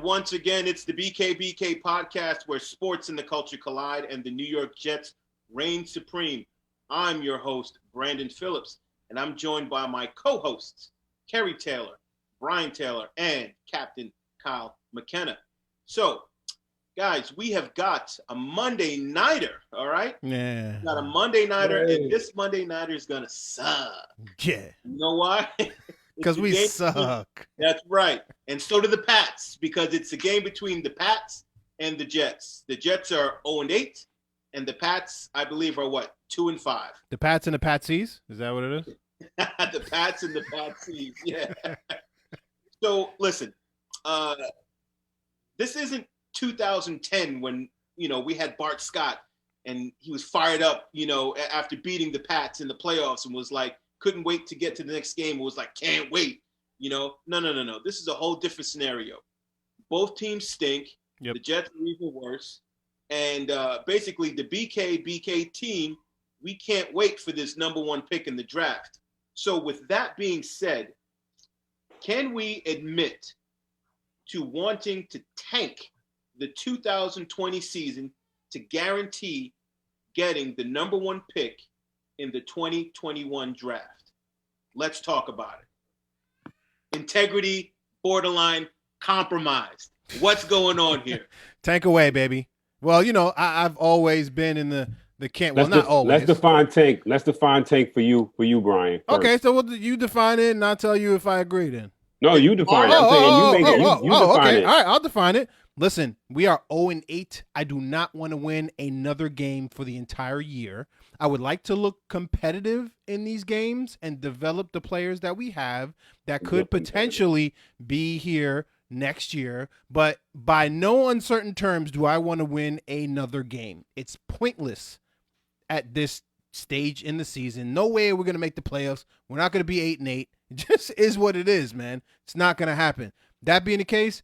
once again, it's the BKBK podcast where sports and the culture collide and the New York Jets reign supreme. I'm your host, Brandon Phillips, and I'm joined by my co-hosts, Kerry Taylor, Brian Taylor, and Captain Kyle McKenna. So, guys, we have got a Monday Nighter, all right? Yeah. Got a Monday Nighter, and this Monday Nighter is going to suck. Yeah. You know why? Because we suck. That's right. And so do the Pats, because it's a game between the Pats and the Jets. The Jets are 0-8, and the Pats, I believe, are what? 2-5. The Pats and the Patsies? Is that what it is? The Pats and the Patsies, yeah. So, listen, this isn't 2010 when, we had Bart Scott, and he was fired up, after beating the Pats in the playoffs and was like, couldn't wait to get to the next game. It was like, can't wait. No. This is a whole different scenario. Both teams stink. Yep. The Jets are even worse. And basically the BKBK team, we can't wait for this number one pick in the draft. So with that being said, can we admit to wanting to tank the 2020 season to guarantee getting the number one pick in the 2021 draft? Let's talk about it. Integrity, borderline, compromised. What's going on here? Tank away, baby. Well, I've always been in the camp. Well, not always. Let's define tank. Let's define tank for you, Brian. First. Okay, so you define it, and I'll tell you if I agree then. No, you define it. I'm saying you define it. All right, I'll define it. Listen, we are 0-8. I do not want to win another game for the entire year. I would like to look competitive in these games and develop the players that we have that could potentially be here next year. But by no uncertain terms do I want to win another game. It's pointless at this stage in the season. No way we're going to make the playoffs. We're not going to be 8-8. It just is what it is, man. It's not going to happen. That being the case,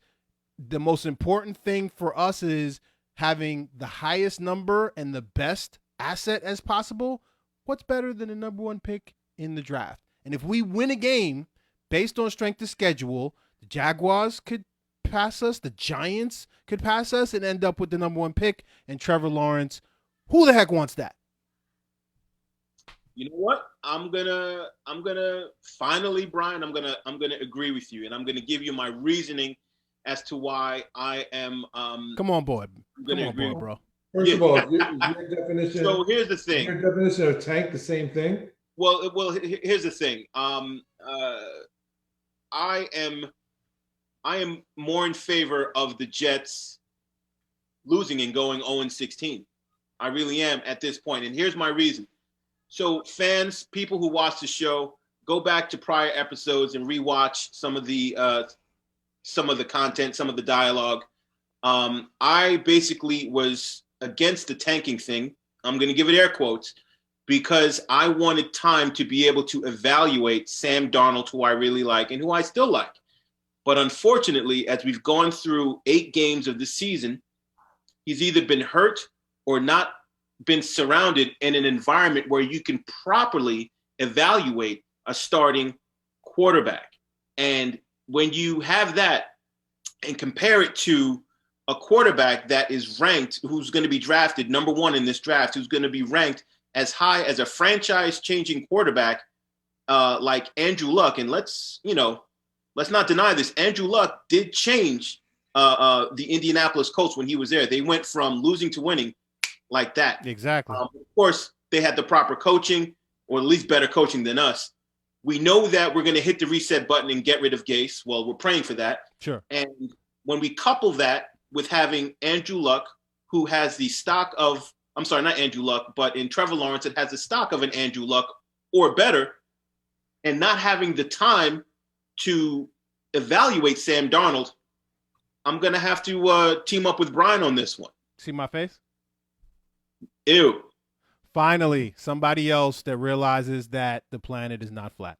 the most important thing for us is having the highest number and the best asset as possible. What's better than the number one pick in the draft? And if we win a game based on strength of schedule, the Jaguars could pass us, the Giants could pass us and end up with the number one pick and Trevor Lawrence. Who the heck wants that? You know what? I'm gonna finally, Brian, I'm gonna agree with you, and I'm gonna give you my reasoning as to why I am. Come on, board. Come on, board, bro. First of all, your definition. So here's the thing. Your definition of tank, the same thing. Well, here's the thing. I am more in favor of the Jets losing and going 0-16. I really am at this point, and here's my reason. So fans, people who watch the show, go back to prior episodes and rewatch some of the content, some of the dialogue. I basically was against the tanking thing. I'm going to give it air quotes because I wanted time to be able to evaluate Sam Darnold, who I really like and who I still like. But unfortunately, as we've gone through 8 games of the season, he's either been hurt or not been surrounded in an environment where you can properly evaluate a starting quarterback. And when you have that and compare it to a quarterback that is ranked, who's going to be drafted number one in this draft, who's going to be ranked as high as a franchise-changing quarterback like Andrew Luck, and let's not deny this, Andrew Luck did change the Indianapolis Colts when he was there. They went from losing to winning like that. Exactly. Of course, they had the proper coaching, or at least better coaching than us. We know that we're going to hit the reset button and get rid of Gase. Well, we're praying for that. Sure. And when we couple that with having Andrew Luck, who has the stock of, I'm sorry, not Andrew Luck, but in Trevor Lawrence, it has the stock of an Andrew Luck or better, and not having the time to evaluate Sam Darnold, I'm going to have to team up with Brian on this one. See my face? Ew. Finally, somebody else that realizes that the planet is not flat.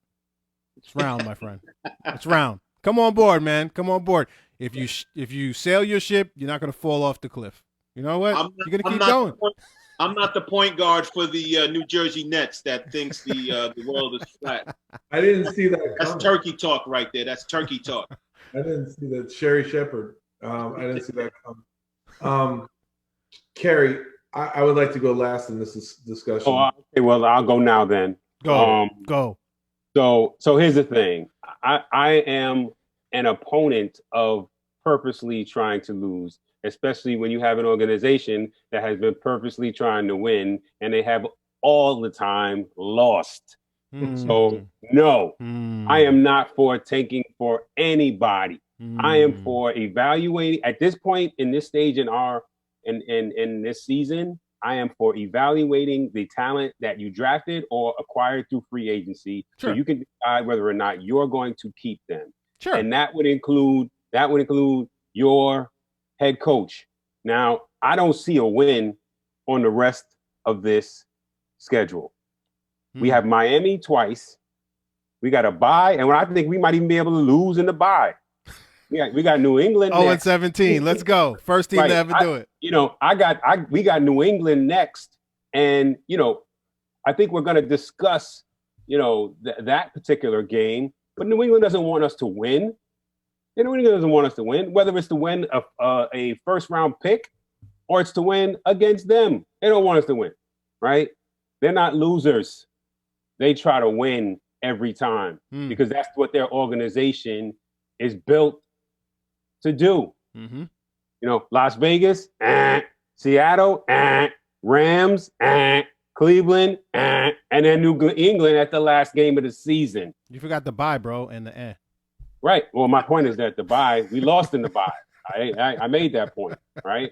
It's round, my friend. It's round. Come on board, man. Come on board. If you sail your ship, you're not going to fall off the cliff. You know what? You're going to keep going. I'm not the point guard for the New Jersey Nets that thinks the world is flat. I didn't see that. That's turkey talk right there. That's turkey talk. I didn't see that. Sherry Shepherd. I didn't see that come. Kerry, I would like to go last in this discussion. Okay, well, I'll go now then. Go. So here's the thing. I am an opponent of purposely trying to lose, especially when you have an organization that has been purposely trying to win and they have all the time lost. So no, I am not for tanking for anybody. I am for evaluating at this point in this stage in this season. I am for evaluating the talent that you drafted or acquired through free agency, so you can decide whether or not you're going to keep them. Sure. And that would include your head coach. Now, I don't see a win on the rest of this schedule. We have Miami twice. We got a bye, and I think we might even be able to lose in the bye. We got New England. Oh, and 17. Let's go. First team to ever do it. We got New England next, and I think we're going to discuss that particular game. But New England doesn't want us to win. New England doesn't want us to win, whether it's to win a first round pick or it's to win against them. They don't want us to win, right? They're not losers. They try to win every time because that's what their organization is built to do. Las Vegas, Seattle, Rams, Cleveland, and then New England at the last game of the season. You forgot the bye, bro, and the Right. Well, my point is that the bye, we lost in the bye. I made that point, right?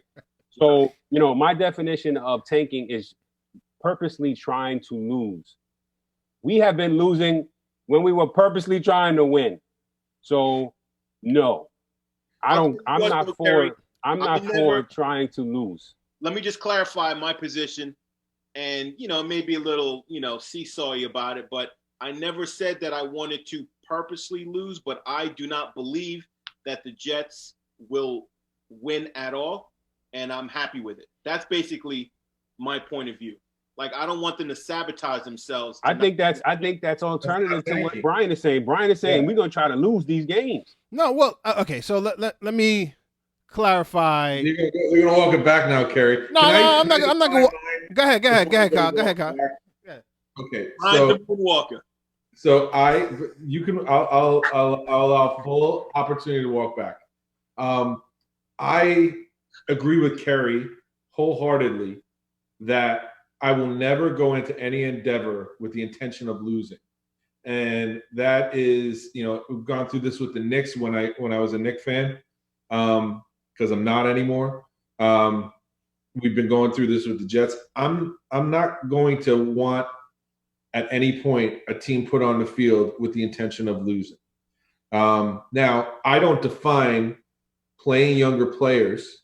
So, my definition of tanking is purposely trying to lose. We have been losing when we were purposely trying to win. So, no. I'm not for trying to lose. Let me just clarify my position, and maybe a little seesawy about it, but I never said that I wanted to purposely lose, but I do not believe that the Jets will win at all, and I'm happy with it. That's basically my point of view. Like, I don't want them to sabotage themselves. I think that's alternative to what Brian is saying. Brian is saying we're going to try to lose these games. No, well, okay. So let me clarify. You're gonna walk it back now, Kerry. No, I'm not gonna. Go ahead, Kyle. Go ahead, Kyle. Okay, Brian the Moonwalker. So I'll allow full opportunity to walk back. I agree with Kerry wholeheartedly that I will never go into any endeavor with the intention of losing. And that is, we've gone through this with the Knicks when I was a Knicks fan, because I'm not anymore. We've been going through this with the Jets. I'm not going to want at any point a team put on the field with the intention of losing. Now, I don't define playing younger players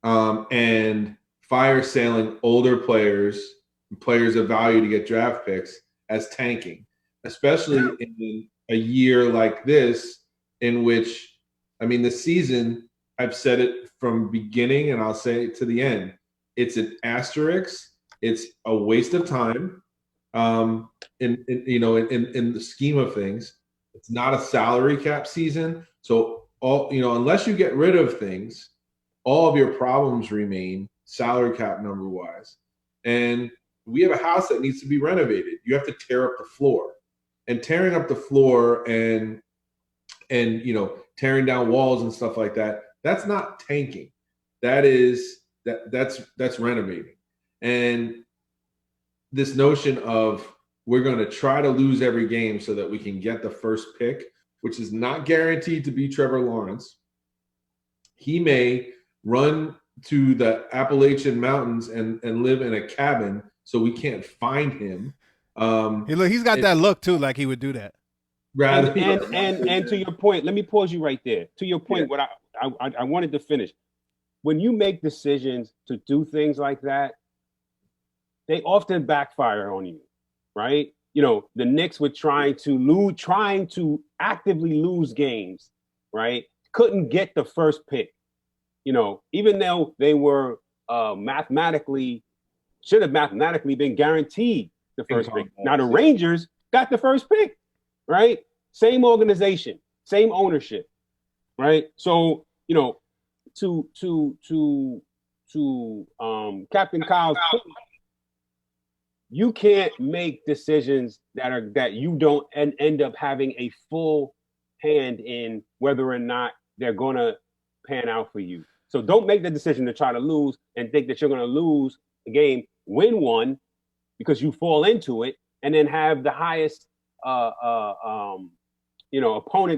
and fire sailing older players of value to get draft picks as tanking, especially in a year like this, in which, the season, I've said it from beginning and I'll say it to the end, it's an asterisk. It's a waste of time. In the scheme of things, it's not a salary cap season. So unless you get rid of things, all of your problems remain salary cap number wise. And we have a house that needs to be renovated. You have to tear up the floor, and tearing up the floor and tearing down walls and stuff like that. That's not tanking. That's renovating. And this notion of we're going to try to lose every game so that we can get the first pick, which is not guaranteed to be Trevor Lawrence. He may run to the Appalachian Mountains and live in a cabin so we can't find him. He's got that look too, like he would do that. Rather, and to your point, let me pause you right there. To your point, what I wanted to finish. When you make decisions to do things like that, they often backfire on you, right? The Knicks were trying to actively lose games, right? Couldn't get the first pick, even though they were should have mathematically been guaranteed the first pick. Now the Rangers got the first pick, right? Same organization, same ownership, right? So, you know, Captain Kyle's point, you can't make decisions that you don't end up having a full hand in whether or not they're gonna pan out for you. So don't make the decision to try to lose and think that you're gonna lose the game, win one because you fall into it, and then have the highest opponent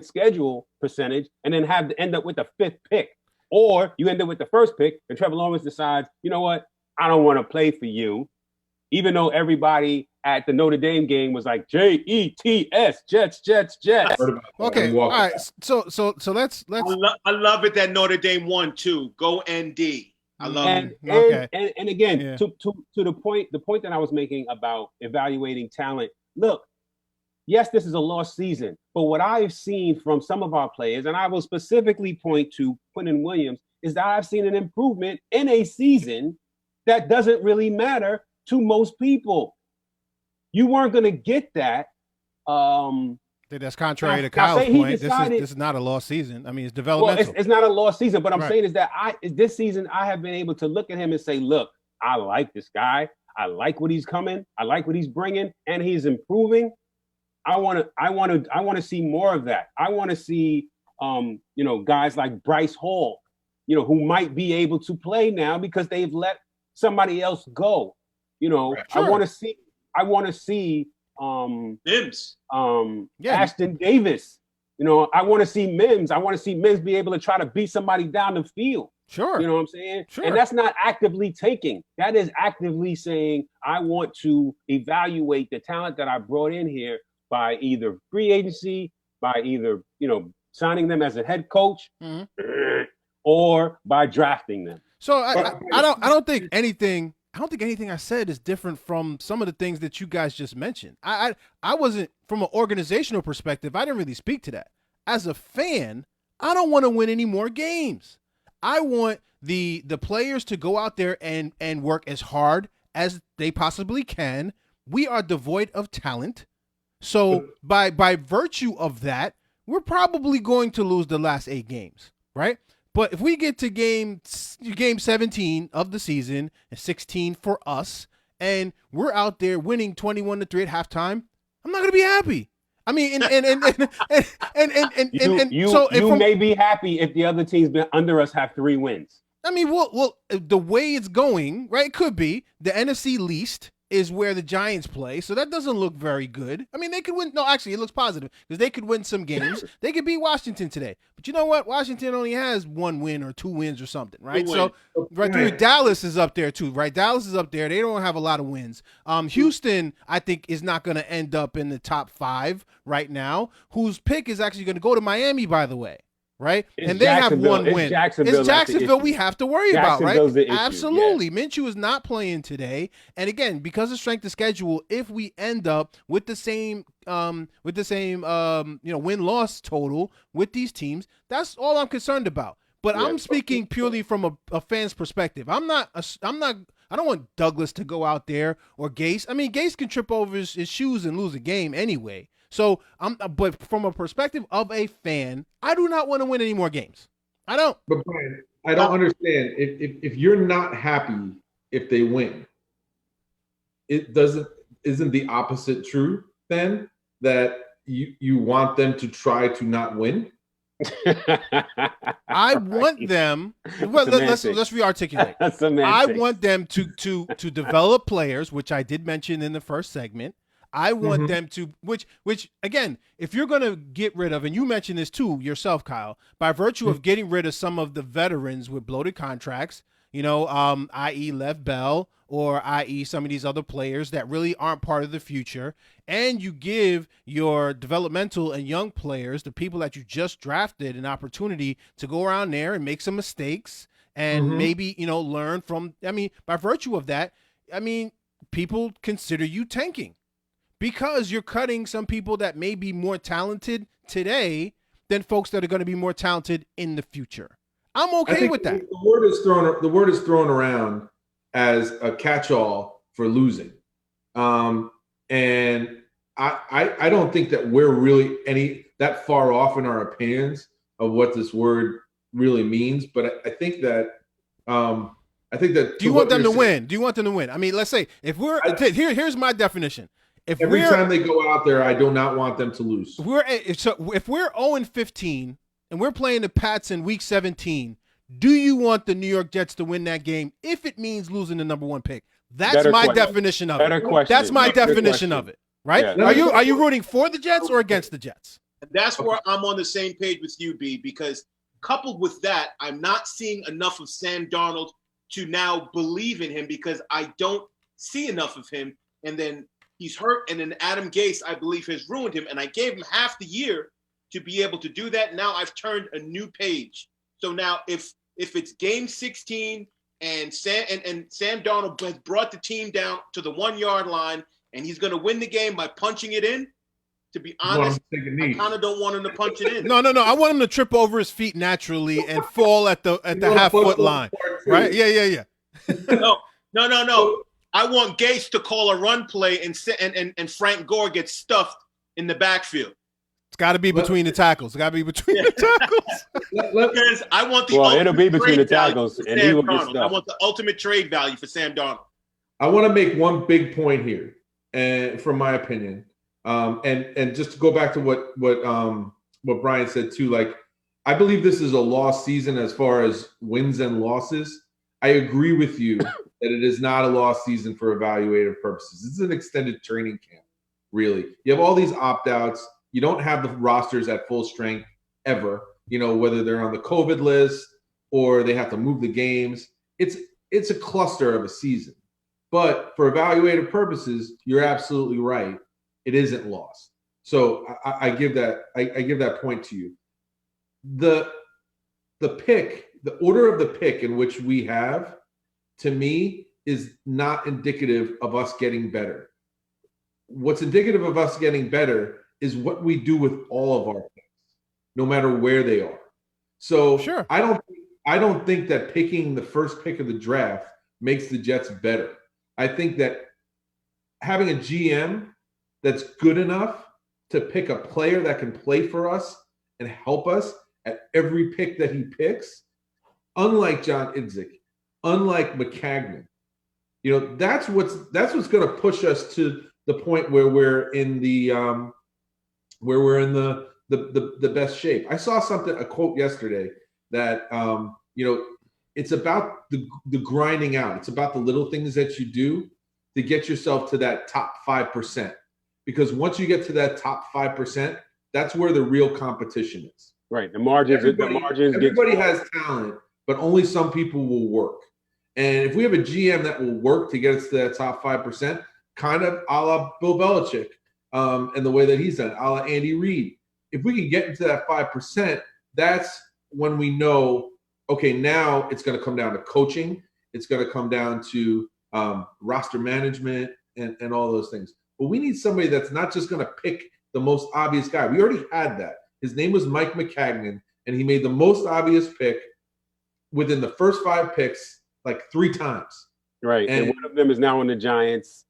schedule percentage, and then have to end up with the 5th pick. Or you end up with the 1st pick, and Trevor Lawrence decides, you know what, I don't want to play for you, even though everybody at the Notre Dame game was like Jets, Jets. Okay, all right. So let's. I love it that Notre Dame won too. Go ND. I love it. Okay. And again, to the point that I was making about evaluating talent. Look, yes, this is a lost season, but what I've seen from some of our players, and I will specifically point to Quentin Williams, is that I've seen an improvement in a season that doesn't really matter to most people. You weren't going to get that. That's contrary to Kyle's point. This is not a lost season. I mean, it's developmental. Well, it's not a lost season, but I'm saying is that this season I have been able to look at him and say, look, I like this guy. I like what he's coming. I like what he's bringing, and he's improving. I want to see more of that. I want to see, guys like Bryce Hall, who might be able to play now because they've let somebody else go. Sure. I want to see Mims. Ashton Davis. I want to see Mims. I want to see Mims be able to try to beat somebody down the field. Sure. You know what I'm saying? Sure. And that's not actively taking. That is actively saying, I want to evaluate the talent that I brought in here by either free agency, by either, signing them as a head coach, or by drafting them. So I don't think anything I said is different from some of the things that you guys just mentioned. I wasn't, from an organizational perspective, I didn't really speak to that. As a fan, I don't want to win any more games. I want the players to go out there and work as hard as they possibly can. We are devoid of talent. So by virtue of that, we're probably going to lose the last 8 games, right? But if we get to game 17 of the season and 16 for us, and we're out there winning 21-3 at halftime, I'm not going to be happy. I mean, you may be happy if the other teams under us have 3 wins. I mean, well, the way it's going, right? It could be the NFC least is where the Giants play, so that doesn't look very good. I mean, they could win. No, actually, it looks positive because they could win some games. They could beat Washington today, but you know what? Washington only has 1 win or 2 wins or something, right? So, right, Dallas is up there too, right? Dallas is up there. They don't have a lot of wins. Houston, I think, is not going to end up in the top 5 right now. Whose pick is actually going to go to Miami, by the way. Right? And they have 1 win. It's Jacksonville we have to worry about, right? Absolutely. Yes. Minshew is not playing today. And again, because of strength of schedule, if we end up with the same win-loss total with these teams, that's all I'm concerned about. But I'm speaking purely from a fan's perspective. I don't want Douglas to go out there or Gase. I mean, Gase can trip over his shoes and lose a game anyway. So but from a perspective of a fan, I do not want to win any more games. I don't. But Brian, I don't understand. If you're not happy if they win, isn't the opposite true then? That you want them to try to not win? I want them. Well, let's rearticulate. I want them to develop players, which I did mention in the first segment. I want them to, which again, if you're going to get rid of, and you mentioned this too yourself, Kyle, by virtue of getting rid of some of the veterans with bloated contracts, i.e. Lev Bell, or i.e. some of these other players that really aren't part of the future, and you give your developmental and young players, the people that you just drafted, an opportunity to go around there and make some mistakes and maybe, learn from, by virtue of that, people consider you tanking. Because you're cutting some people that may be more talented today than folks that are going to be more talented in the future. I'm okay with that. The word is thrown around as a catch-all for losing, and I don't think that we're really that far off in our opinions of what this word really means. But I think that Do you want them to win? Do you want them to win? I mean, let's say if we're here's my definition. Every time they go out there, I do not want them to lose. If we're 0-15 and we're playing the Pats in Week 17, do you want the New York Jets to win that game if it means losing the number 1 pick? That's my definition of it. That's my definition of it. Right? Yeah. Are you rooting for the Jets or against the Jets? That's where I'm on the same page with you, B, because coupled with that, I'm not seeing enough of Sam Darnold to now believe in him because I don't see enough of him. And then he's hurt, and then Adam Gase, I believe, has ruined him. And I gave him half the year to be able to do that. Now I've turned a new page. So now if it's game 16 and Sam Darnold has brought the team down to the 1-yard line and he's going to win the game by punching it in, to be honest, I kind of don't want him to punch it in. No. I want him to trip over his feet naturally and fall at the half-foot line. Right? Yeah. No. I want Gase to call a run play and Frank Gore gets stuffed in the backfield. It's got to be between the tackles. Because I want the it'll be between the tackles, and he will get stuffed. I want the ultimate trade value for Sam Darnold. I want to make one big point here, and from my opinion, and just to go back to what Brian said too. Like, I believe this is a lost season as far as wins and losses. I agree with you that it is not a lost season for evaluative purposes. It's an extended training camp, really. You have all these opt-outs. You don't have the rosters at full strength ever, whether they're on the COVID list or they have to move the games. It's a cluster of a season. But for evaluative purposes, you're absolutely right. It isn't lost. So I give that point to you. The order of the pick in which we have, to me, is not indicative of us getting better. What's indicative of us getting better is what we do with all of our picks, no matter where they are. So sure. I don't think that picking the first pick of the draft makes the Jets better. I think that having a GM that's good enough to pick a player that can play for us and help us at every pick that he picks, unlike John Idzik, unlike McCagnon, that's what's going to push us to the point where we're in the best shape. I saw a quote yesterday that it's about the grinding out. It's about the little things that you do to get yourself to that top 5%. Because once you get to that top 5%, that's where the real competition is. Right. The margins. Everybody has talent, but only some people will work. And if we have a GM that will work to get us to that top 5%, kind of a la Bill Belichick, and the way that he's done it, a la Andy Reid, if we can get into that 5%, that's when we know, okay, now it's going to come down to coaching. It's going to come down to roster management and all those things. But we need somebody that's not just going to pick the most obvious guy. We already had that. His name was Mike McCagnon, and he made the most obvious pick within the first 5 picks like 3 times. Right. And one of them is now on the Giants.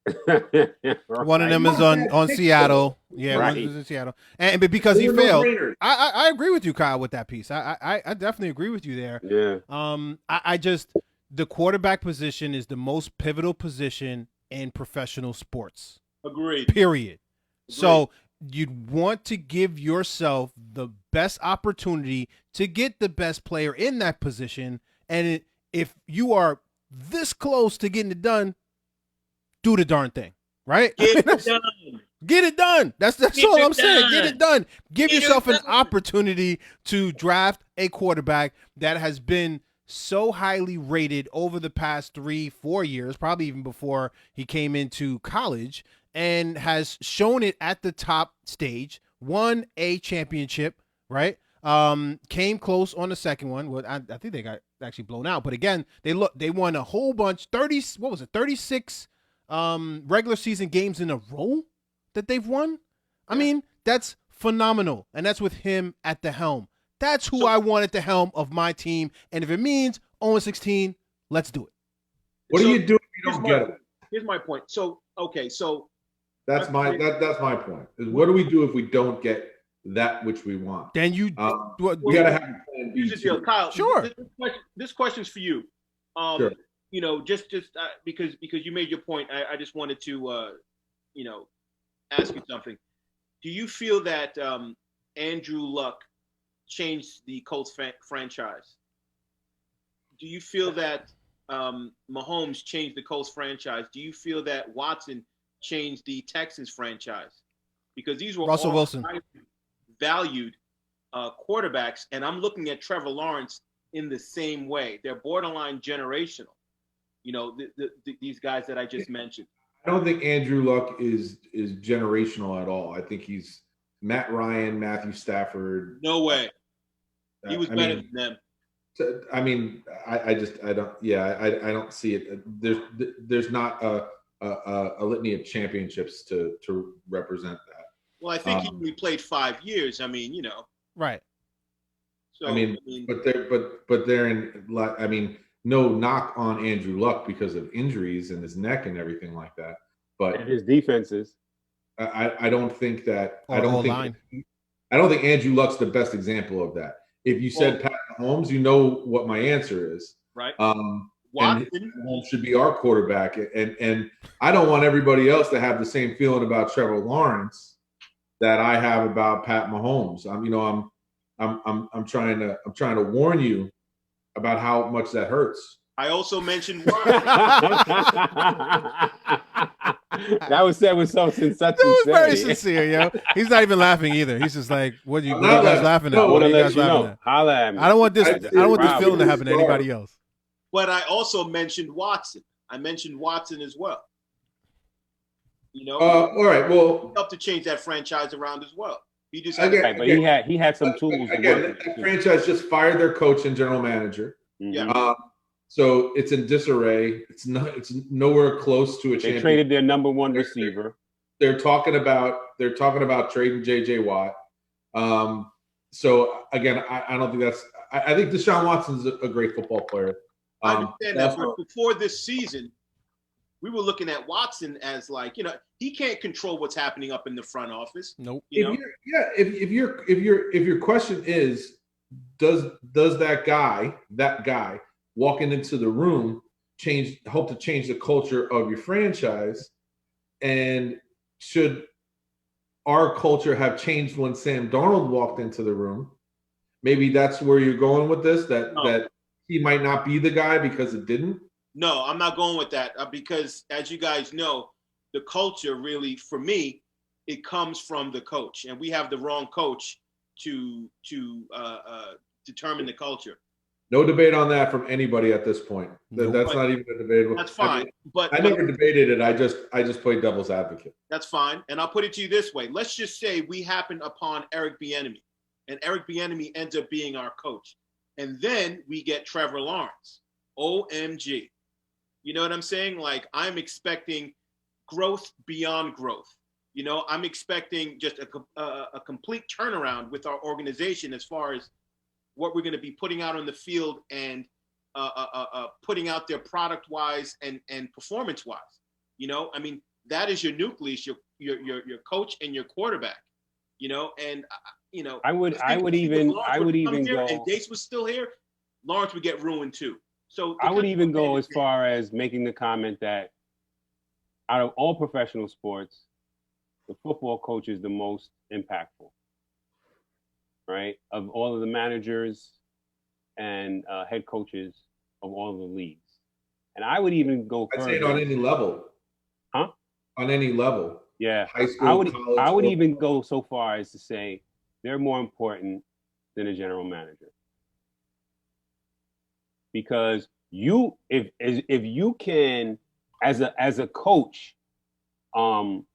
One of them is on Seattle. Yeah, right. One is in Seattle. But because he failed, I agree with you, Kyle, with that piece. I definitely agree with you there. Yeah. I just, the quarterback position is the most pivotal position in professional sports. Agreed. Period. So you'd want to give yourself the best opportunity to get the best player in that position. And if you are this close to getting it done, do the darn thing, right? Get it done. Get it done. That's all I'm saying. Get it done. Give yourself an opportunity to draft a quarterback that has been so highly rated over the past 3-4 years, probably even before he came into college, and has shown it at the top stage, won a championship, right? Came close on the second one. Well, I think they got actually blown out, but again, they won a whole bunch, 36 regular season games in a row that they've won. I mean, that's phenomenal, and that's with him at the helm. That's who I want at the helm of my team, and if it means 0-16, let's do it. What do you do if you don't get it? Here's my point. So that's my point. Is what do we do if we don't get that which we want. Then you We got to have a plan B Here's the deal, too. Kyle. Sure. This question's for you. Sure. You know, just because you made your point, I just wanted to you know, ask you something. Do you feel that Andrew Luck changed the Colts franchise? Do you feel that Mahomes changed the Colts franchise? Do you feel that Watson changed the Texans franchise? Because these were Russell all Wilson valued quarterbacks, and I'm looking at Trevor Lawrence in the same way. They're borderline generational. You know, these guys that I just mentioned. I don't think Andrew Luck is generational at all. I think he's Matt Ryan, Matthew Stafford. No way. He was better than them. I mean, I don't see it. There's not a litany of championships to represent that. Well, I think he only played 5 years. I mean, you know. right. So but they're in. I mean, no knock on Andrew Luck because of injuries and his neck and everything like that. But And his defenses. I don't think that. Or I don't think Andrew Luck's the best example of that. If you said Pat Mahomes, you know what my answer is. Right. And Watson Mahomes should be our quarterback, and I don't want everybody else to have the same feeling about Trevor Lawrence that I have about Pat Mahomes. I'm trying to warn you about how much that hurts. I also mentioned That was said with some such That was very sincerity. sincere, yo. He's not even laughing either. He's just like, what are you I'm guys not laughing. laughing at? No, I What want are to you let guys you laughing know. at? Holla at me. I don't want this feeling to happen to Wow. anybody else. but I also mentioned Watson. I mentioned Watson as well. You know, All right. Well, helped to change that franchise around as well. He just Again, Right, but he had some tools to again, work that with. franchise just fired their coach and general manager. Yeah. So it's in disarray. It's nowhere close to a They championship. traded their number one receiver. They're talking about trading J.J. Watt. So again, I don't think that's. I think Deshaun Watson's a great football player. I understand that, but before this season, we were looking at Watson as like, you know, he can't control what's happening up in the front office. Nope. You know? If your question is, does that guy walking into the room help to change the culture of your franchise, and should our culture have changed when Sam Darnold walked into the room? Maybe that's where you're going with this, that he might not be the guy because it didn't. No, I'm not going with that because, as you guys know, the culture really, for me, it comes from the coach, and we have the wrong coach to determine the culture. No debate on that from anybody at this point. That's not even a debate. That's fine. I never debated it. I just played devil's advocate. That's fine. And I'll put it to you this way. Let's just say we happen upon Eric Bieniemy, and Eric Bieniemy ends up being our coach. And then we get Trevor Lawrence. OMG. You know what I'm saying? Like, I'm expecting growth beyond growth. You know, I'm expecting just a complete turnaround with our organization as far as what we're going to be putting out on the field and putting out there product-wise and performance-wise. You know, I mean, that is your nucleus, your coach and your quarterback. You know, and you know, I would even go. And Gase was still here, Lawrence would get ruined too. So I would even go as far as making the comment that out of all professional sports, the football coach is the most impactful, right? Of all of the managers and head coaches of all of the leagues. And I would even go further. I'd say it on any level. Huh? On any level. Yeah. High school, college. I would even go so far as to say they're more important than a general manager. Because if you can, as a coach, you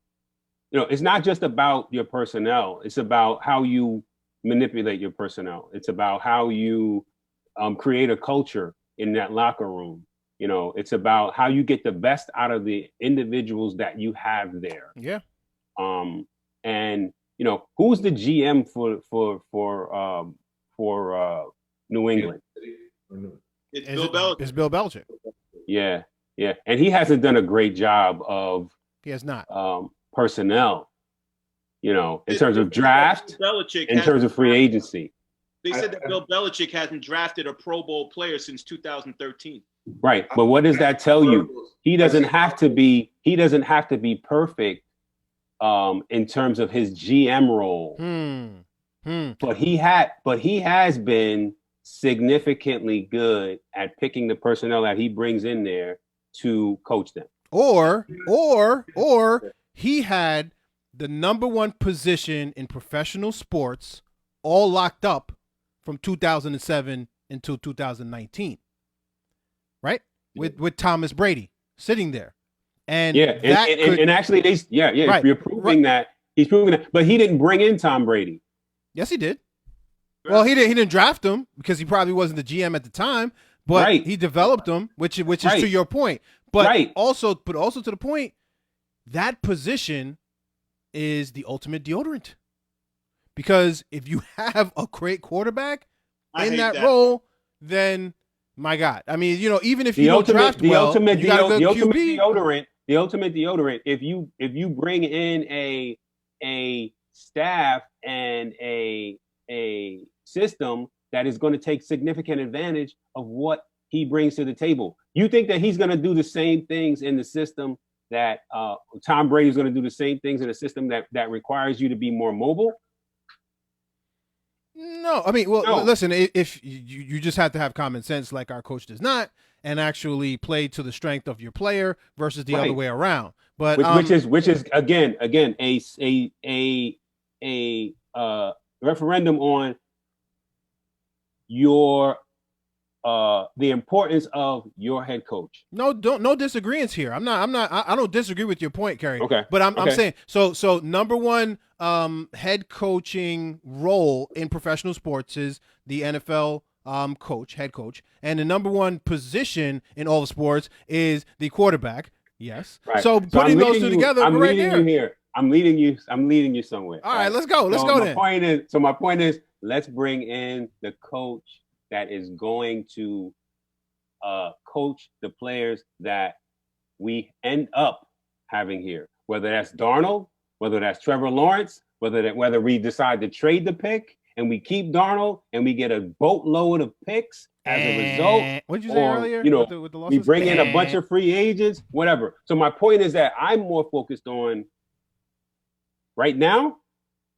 know, it's not just about your personnel. It's about how you manipulate your personnel. It's about how you create a culture in that locker room. You know, it's about how you get the best out of the individuals that you have there. Yeah. And you know, who's the GM for New England? It's Bill Belichick. It's Bill Belichick. Yeah, yeah, and he hasn't done a great job of. He has not. Personnel. in terms of draft, in terms of free agency. They said that Bill Belichick hasn't drafted a Pro Bowl player since 2013. Right, but what does that tell you? He doesn't have to be perfect in terms of his GM role. But he has been significantly good at picking the personnel that he brings in there to coach them. Or he had the number one position in professional sports all locked up from 2007 until 2019. Right? With Thomas Brady sitting there. And actually right, you're proving that. He's proving that, but he didn't bring in Tom Brady. Yes, he did. Well, he didn't draft him because he probably wasn't the GM at the time, but he developed him, which is to your point. But also to the point, that position is the ultimate deodorant. Because if you have a great quarterback in that role, then my God, I mean, even if you don't draft well, you got a good QB. The ultimate deodorant. If you bring in a staff and a system that is going to take significant advantage of what he brings to the table, you think that he's going to do the same things in the system that Tom Brady is going to do the same things in a system that requires you to be more mobile? No, I mean, listen, if you just have to have common sense like our coach does not, and actually play to the strength of your player versus the other way around. But which is again a referendum on your the importance of your head coach. No disagreements here. I don't disagree with your point, Kerry. Okay. But I'm saying so number one head coaching role in professional sports is the NFL head coach, and the number one position in all the sports is the quarterback. Yes. Right. So putting those two together, I'm right leading you here. I'm leading you somewhere. All right, let's go. Let's go then. My point is, let's bring in the coach that is going to coach the players that we end up having here, whether that's Darnold, whether that's Trevor Lawrence, whether we decide to trade the pick and we keep Darnold and we get a boatload of picks as a result. What did you say earlier? With the we bring in a bunch of free agents, whatever. So my point is that I'm more focused on right now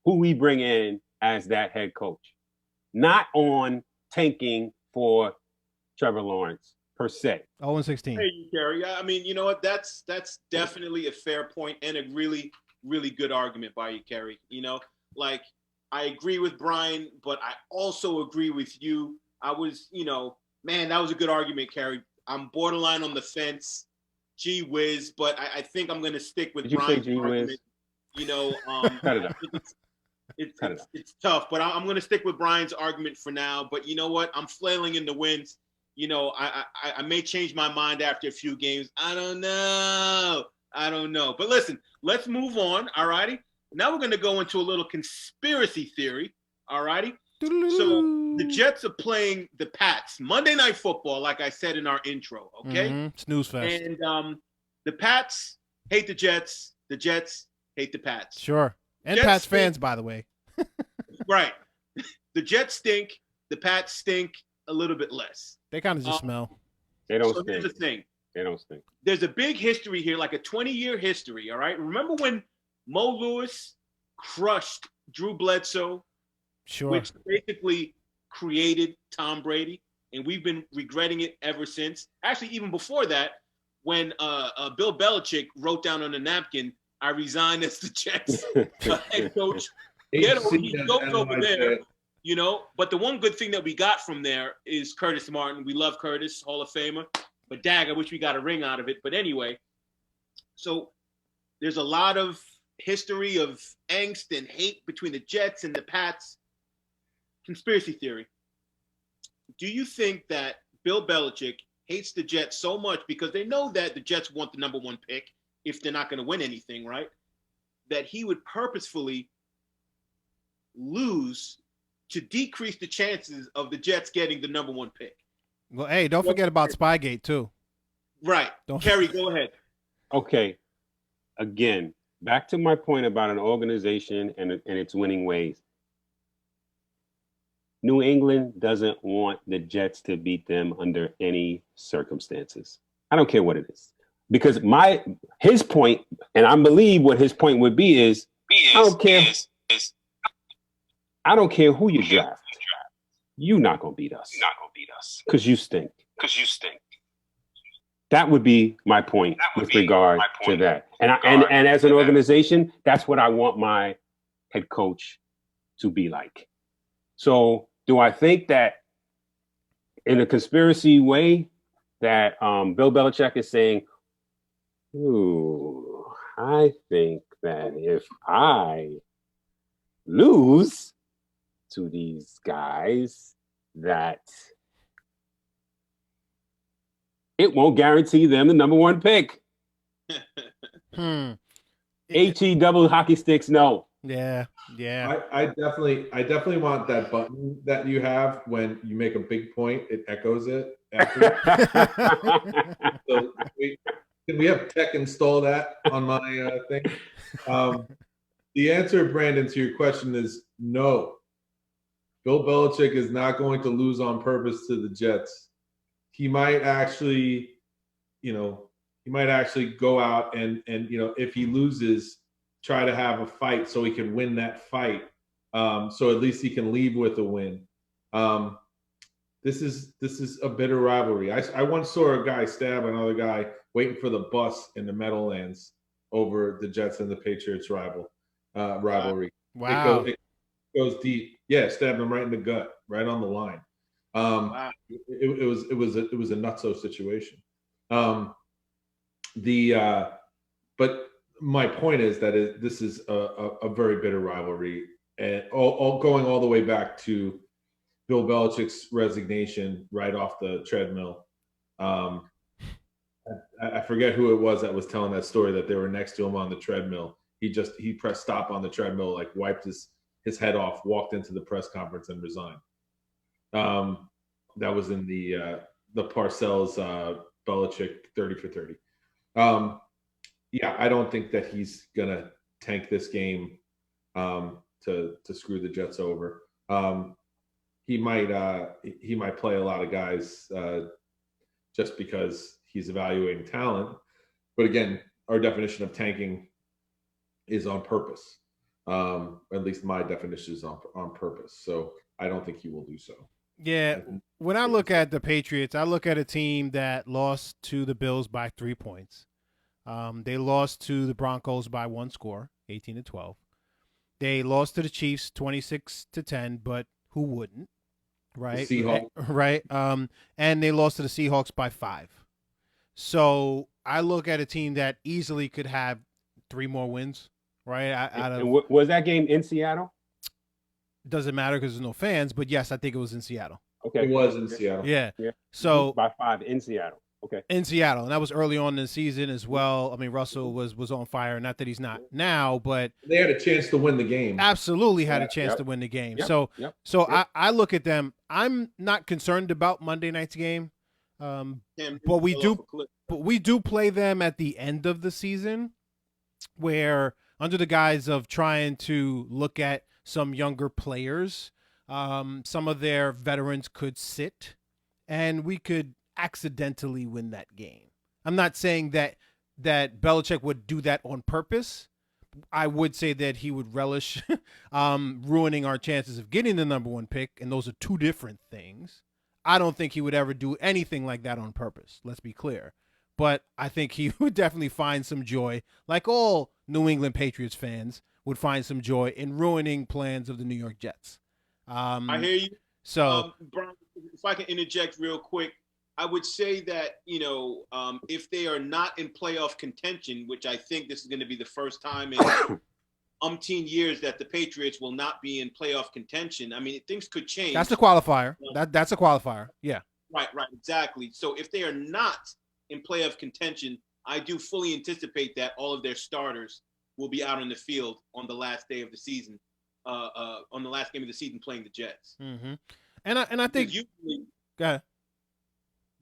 who we bring in as that head coach, not on tanking for Trevor Lawrence per se. 0-16. Hey, Gary. I mean, you know what? That's definitely a fair point and a really, really good argument by you, Kerry. I agree with Brian, but I also agree with you. I was, man, that was a good argument, Kerry. I'm borderline on the fence. Gee whiz, but I think I'm going to stick with Brian's argument. Cut it up. It's tough, but I'm going to stick with Brian's argument for now. But you know what? I'm flailing in the winds. I may change my mind after a few games. I don't know. But listen, let's move on. All righty. Now we're going to go into a little conspiracy theory. All righty. So the Jets are playing the Pats Monday Night Football, like I said in our intro. Okay. Mm-hmm. Snooze fest. And the Pats hate the Jets. The Jets hate the Pats. Sure. And Jets Pats fans, by the way. Right. The Jets stink. The Pats stink a little bit less. They kind of just smell. They don't stink. Here's the thing. They don't stink. There's a big history here, like a 20-year history, all right? Remember when Mo Lewis crushed Drew Bledsoe? Sure. Which basically created Tom Brady, and we've been regretting it ever since. Actually, even before that, when Bill Belichick wrote down on a napkin, I resign as the Jets head coach. He's over there, But the one good thing that we got from there is Curtis Martin. We love Curtis, Hall of Famer. But dag, I wish we got a ring out of it. But anyway, so there's a lot of history of angst and hate between the Jets and the Pats. Conspiracy theory. Do you think that Bill Belichick hates the Jets so much because they know that the Jets want the number one pick if they're not going to win anything, right? That he would purposefully lose to decrease the chances of the Jets getting the number one pick. Well, hey, don't forget about Spygate too. Right. Kerry, go ahead. Okay. Again, back to my point about an organization and its winning ways. New England doesn't want the Jets to beat them under any circumstances. I don't care what it is. Because his point, and I believe what his point would be is, I don't care who you draft. You're not gonna beat us. Because you stink. That would be my point with regard to that. And as an organization, that's what I want my head coach to be like. So do I think that in a conspiracy way that Bill Belichick is saying, ooh, I think that if I lose to these guys, that it won't guarantee them the number one pick. HE double hockey sticks, no. Yeah. I definitely want that button that you have when you make a big point. It echoes it after. So can we have tech install that on my thing? The answer, Brandon, to your question is no. Bill Belichick is not going to lose on purpose to the Jets. He might actually, go out and if he loses, try to have a fight so he can win that fight. So at least he can leave with a win. This is a bitter rivalry. I once saw a guy stab another guy waiting for the bus in the Meadowlands over the Jets and the Patriots rivalry. Wow. It goes deep. Yeah, stabbed him right in the gut, right on the line. Wow. It was a nutso situation. But my point is that this is a very bitter rivalry, and all going all the way back to Bill Belichick's resignation right off the treadmill. I forget who it was that was telling that story, that they were next to him on the treadmill. He pressed stop on the treadmill, like wiped his head off, walked into the press conference and resigned. That was in the Parcells Belichick 30 for 30. Yeah, I don't think that he's gonna tank this game to screw the Jets over. He might play a lot of guys just because he's evaluating talent. But again, our definition of tanking is on purpose. At least my definition is on purpose. So I don't think he will do so. Yeah. When I look at the Patriots, I look at a team that lost to the Bills by 3 points. They lost to the Broncos by 1 score, 18-12. They lost to the Chiefs 26-10, but who wouldn't? Right. The Seahawks. Right. And they lost to the Seahawks by 5. So I look at a team that easily could have 3 more wins. Right. Was that game in Seattle? Doesn't matter because there's no fans, but yes, I think it was in Seattle. Okay. It was in Seattle. Yeah. So by 5 in Seattle. Okay. In Seattle, and that was early on in the season as well. I mean, Russell was on fire. Not that he's not now, but they had a chance to win the game. Absolutely had a chance to win the game. So I look at them. I'm not concerned about Monday night's game, but we do play them at the end of the season, where under the guise of trying to look at some younger players, some of their veterans could sit, and we could accidentally win that game. I'm not saying that Belichick would do that on purpose. I would say that he would relish ruining our chances of getting the number 1 pick, and those are 2 different things. I don't think he would ever do anything like that on purpose. Let's be clear. But I think he would definitely find some joy, like all New England Patriots fans would find some joy in ruining plans of the New York Jets. I hear you. So, Brian, if I can interject real quick, I would say that, if they are not in playoff contention, which I think this is going to be the first time in umpteen years that the Patriots will not be in playoff contention. I mean, things could change. That's the qualifier. That's a qualifier. Yeah. Right, exactly. So if they are not in playoff contention, I do fully anticipate that all of their starters will be out on the field on the last day of the season, on the last game of the season playing the Jets. Mm-hmm. And I think go ahead.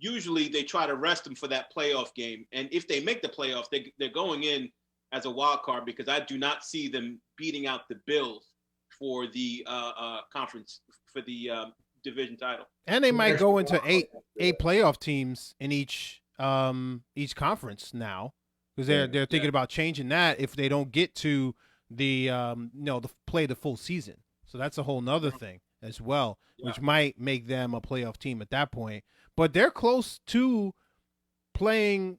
Usually they try to rest them for that playoff game. And if they make the playoffs, they're going in as a wild card because I do not see them beating out the Bills for the conference for the division title. And they might go into eight playoff teams in each conference now because they're thinking about changing that if they don't get to the play the full season. So that's a whole nother thing as well, which might make them a playoff team at that point. But they're close to playing,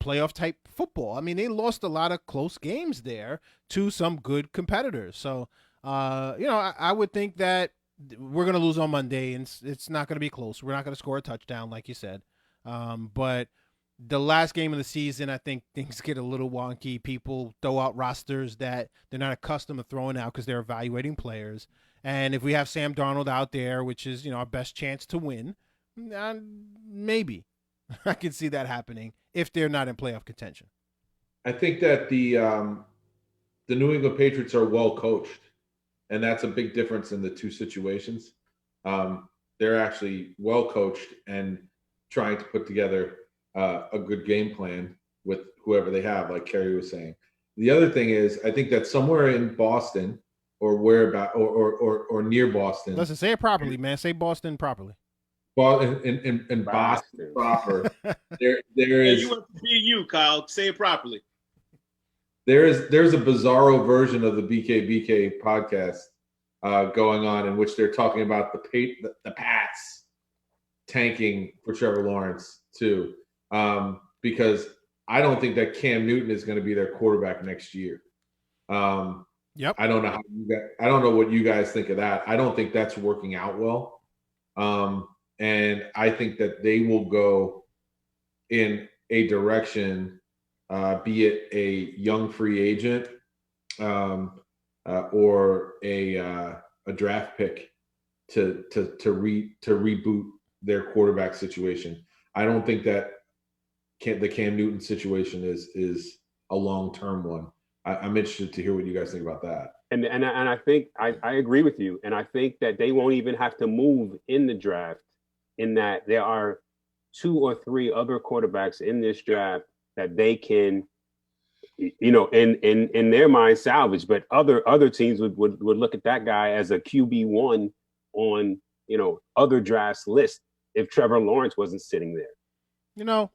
playoff type football. I mean, they lost a lot of close games there to some good competitors. So, I would think that we're going to lose on Monday, and it's not going to be close. We're not going to score a touchdown, like you said. But the last game of the season, I think things get a little wonky. People throw out rosters that they're not accustomed to throwing out because they're evaluating players. And if we have Sam Darnold out there, which is, our best chance to win, maybe I can see that happening if they're not in playoff contention. I think that the New England Patriots are well coached, and that's a big difference in the two situations. They're actually well coached and trying to put together a good game plan with whoever they have, like Kerry was saying. The other thing is, I think that somewhere in Boston or or near Boston. Listen, say it properly, man. Say Boston properly. In Boston proper, there is. You want to be you, Kyle. Say it properly. There's a bizarro version of the BKBK podcast going on in which they're talking about the Pats tanking for Trevor Lawrence too, because I don't think that Cam Newton is going to be their quarterback next year. Yep. I don't know I don't know what you guys think of that. I don't think that's working out well. And I think that they will go in a direction, be it a young free agent or a draft pick to reboot their quarterback situation. I don't think that the Cam Newton situation is a long-term one. I'm interested to hear what you guys think about that. And I think I agree with you. And I think that they won't even have to move in the draft, in that there are 2 or 3 other quarterbacks in this draft that they can, in their mind salvage. But other teams would look at that guy as a QB1 on, other drafts list if Trevor Lawrence wasn't sitting there. I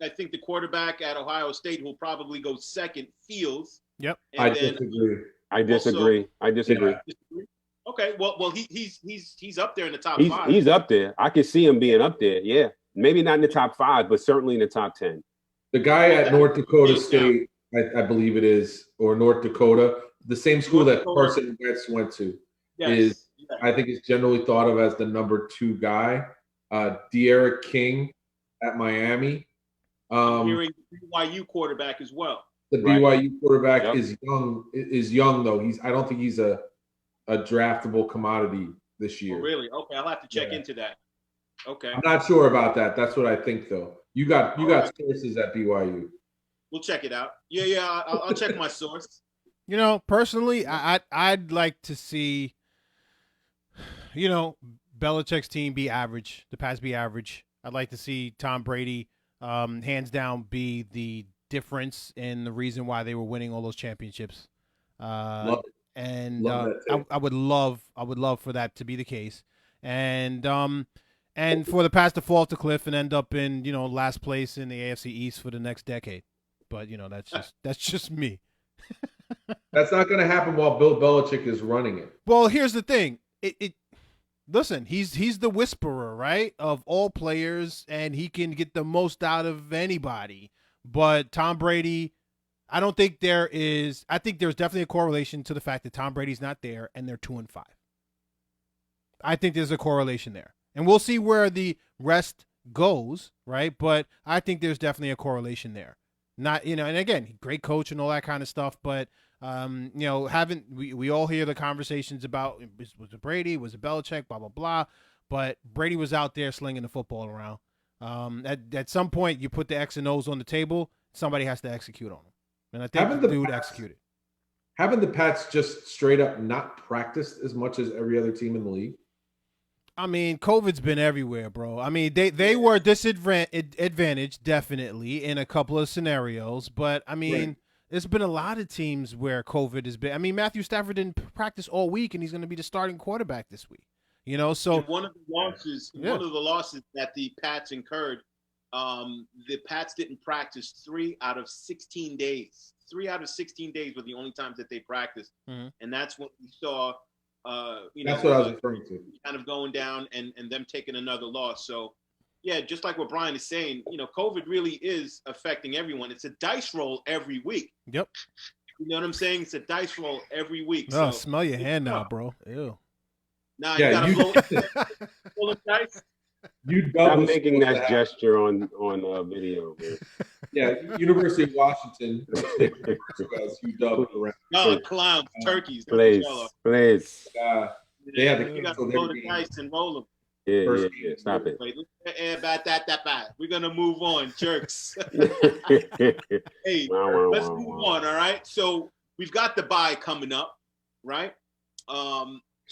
think the quarterback at Ohio State who will probably go second, Fields. Yep. I disagree. Yeah. Okay, well, he's up there in the top 5. He's up there. I can see him being up there. Yeah, maybe not in the top 5, but certainly in the top 10. The guy at North Dakota State, I believe it is, or North Dakota, the same school that Carson Wentz went to, I think is generally thought of as the number 2 guy. De'Aaron King at Miami. Hearing BYU quarterback as well. The BYU quarterback is young though. I don't think he's a draftable commodity this year. Oh, really? Okay, I'll have to check into that. Okay. I'm not sure about that. That's what I think though. You got sources at BYU. We'll check it out. Yeah, I'll check my source. Personally, I'd like to see, Belichick's team be average, the Pats be average. I'd like to see Tom Brady, hands down, be the difference in the reason why they were winning all those championships. Love it. And I would love for that to be the case. And for the Pats to fall off the cliff and end up in, last place in the AFC East for the next decade. But, that's just me. That's not going to happen while Bill Belichick is running it. Well, here's the thing. Listen, he's the whisperer, right, of all players, and he can get the most out of anybody. But Tom Brady, I think there's definitely a correlation to the fact that Tom Brady's not there and they're 2-5. I think there's a correlation there. And we'll see where the rest goes, right? But I think there's definitely a correlation there. Not, and again, great coach and all that kind of stuff, but we all hear the conversations about was it Brady, was it Belichick, blah blah blah, but Brady was out there slinging the football around. At some point, you put the X and O's on the table, somebody has to execute on them, and I think the dude executed. Haven't the Pats just straight up not practiced as much as every other team in the league? I mean, COVID's been everywhere, bro. I mean, they were disadvantaged definitely in a couple of scenarios, but I mean. Right. There's been a lot of teams where COVID has been. I mean, Matthew Stafford didn't practice all week, and he's going to be the starting quarterback this week. You know, so And one of the losses that the Pats incurred, the Pats didn't practice 3 out of 16 days. 3 out of 16 days were the only times that they practiced, and that's when we saw, that's what I was referring to, kind of going down and them taking another loss. So, yeah, just like what Brian is saying, COVID really is affecting everyone. It's a dice roll every week. Yep. You know what I'm saying? It's a dice roll every week. No, so, smell your hand now, bro. Ew. Nah, you gotta blow the dice. I'm making that gesture on video, man. Yeah, University of Washington as UW around. No, clowns, turkeys. Please. They had you gotta blow the dice and roll them. Yeah. Stop it. We're gonna move on, jerks. Hey, wow, let's move on. All right. So we've got the bye coming up, right?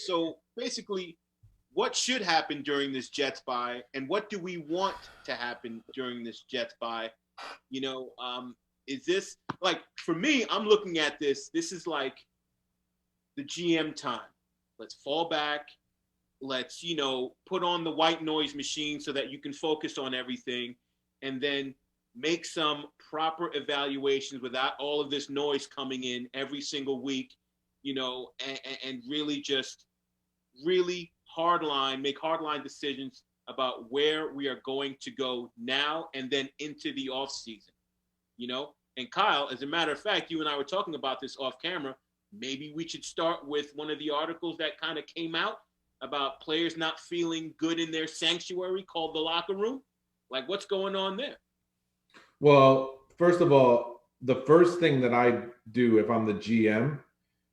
So basically, what should happen during this Jets bye, and what do we want to happen during this Jets bye? Is this like, for me? I'm looking at this. This is like the GM time. Let's fall back. Let's, put on the white noise machine so that you can focus on everything, and then make some proper evaluations without all of this noise coming in every single week, and really just really make hardline decisions about where we are going to go now and then into the off season, And Kyle, as a matter of fact, you and I were talking about this off camera. Maybe we should start with one of the articles that kind of came out about players not feeling good in their sanctuary called the locker room. Like, what's going on there? Well, first of all, the first thing that I do if I'm the GM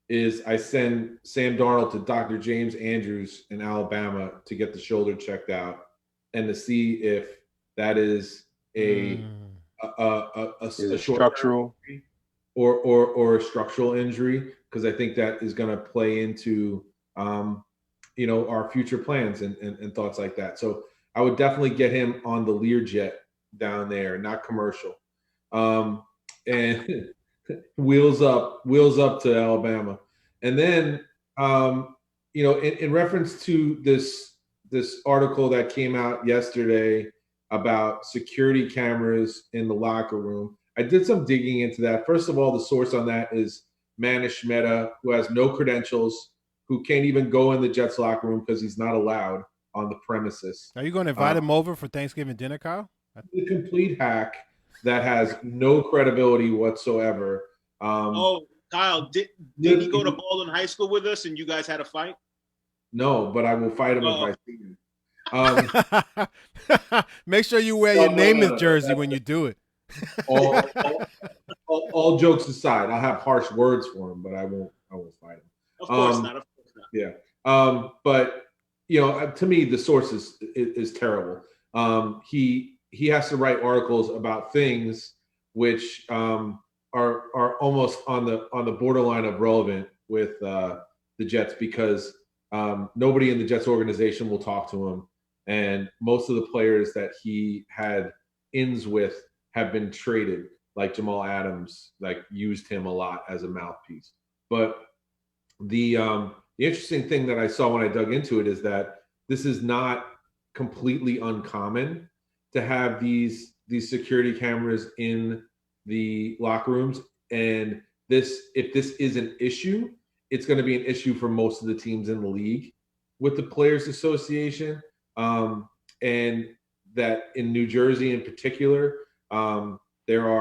is I send Sam Darnold to Dr. James Andrews in Alabama to get the shoulder checked out and to see if that is a structural or a structural injury, because I think that is going to play into our future plans and thoughts like that. So I would definitely get him on the Learjet down there, not commercial. And wheels up to Alabama. And then, in reference to this article that came out yesterday about security cameras in the locker room, I did some digging into that. First of all, the source on that is Manish Mehta, who has no credentials, who can't even go in the Jets locker room because he's not allowed on the premises. Are you going to invite him over for Thanksgiving dinner, Kyle? A complete hack that has no credibility whatsoever. Kyle, did he go to Baldwin High School with us and you guys had a fight? No, but I will fight him if I see him. Make sure you wear your Namath jersey when you do it. all jokes aside, I'll have harsh words for him, but I won't fight him. Of course not. Yeah. But to me, the source is terrible. He has to write articles about things which are almost on the borderline of relevant with the Jets, because nobody in the Jets organization will talk to him, and most of the players that he had ins with have been traded. Like Jamal Adams, used him a lot as a mouthpiece. But the interesting thing that I saw when I dug into it is that this is not completely uncommon to have these security cameras in the locker rooms. And if this is an issue, it's going to be an issue for most of the teams in the league with the Players Association. And that in New Jersey in particular, there's